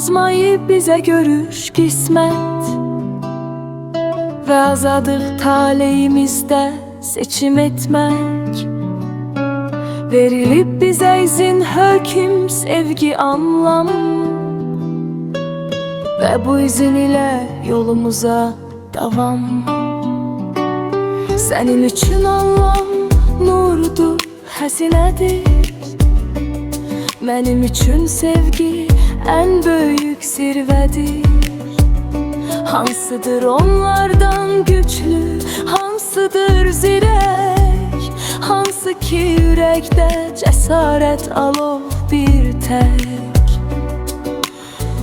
yazmayı bize görüş qismət ve azadıq taleyimizdə seçim etmək. Verilib bizə izin, hökm, sevgi, anlam ve bu izin ile yolumuza davam. Sənin üçün anlam nurdur, xəzinədir. Mənim üçün sevgi ən böyük zirvədir. Hansıdır onlardan güçlü, hansıdır zirək, hansı ki ürəkdə cəsarət alov bir tək.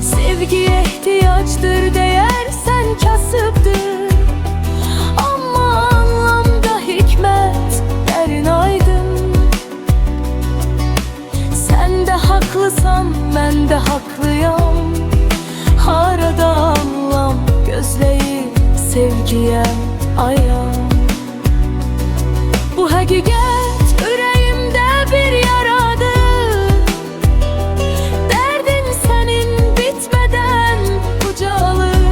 Sevgiyə ehtiyacdır, deyərsən kasıbdır, amma anlamda hikmət dərin aydın. Sən də haqlısan, mən də haqlıyam. Harada anlam gözləyir sevgiyə ayam. Bu həqiqət ürəyimdə bir yaradır. Dərdin sənin bitmədən ucalır.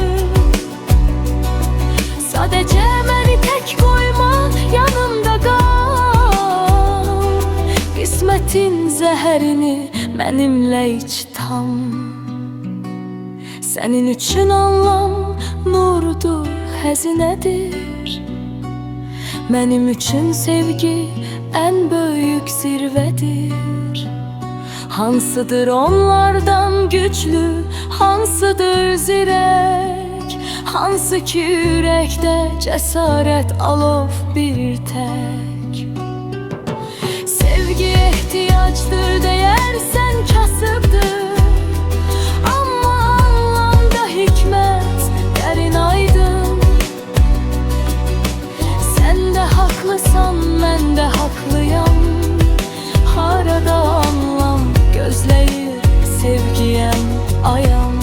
Sadəcə məni tək qoyma, yanımda qal. Qismətin zəhərini mənimlə iç tam. Sənin üçün anlam nurdur, xəzinədir. Mənim üçün sevgi ən böyük zirvədir. Hansıdır onlardan güçlü, hansıdır zirək, hansı ki ürəkdə cəsarət alov bir tək. Sevgi ehtiyacdır, deyərsən kasıbdır, hikmət dərin aydın. Sən də haqlısan, mən də haqlıyam. Harada anlam gözləyir sevgiyəm ayam.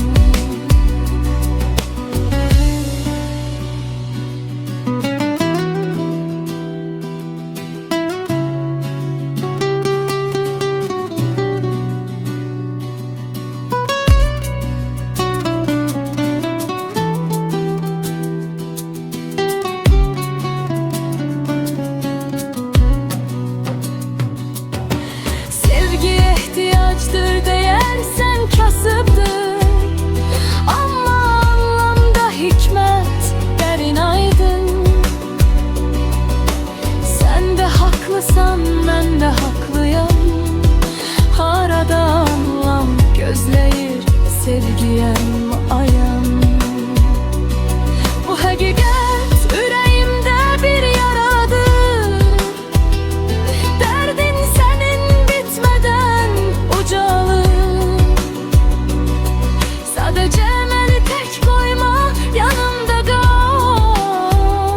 Deyərsən kasıbdır, amma anlamda hikmət dərin aydın. Sən də haqlısan, mən də haqlıyam. Harada anlam gözləyir sevgiyəm ayam. Bu həqiqət ürəyimdə bir yaradır. Dərdin sənin bitmədən ucalır. Sadəcə məni tək qoyma, yanımda qal.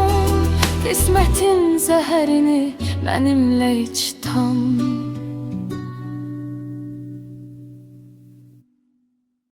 Qismətin zəhərini mənimlə iç tam.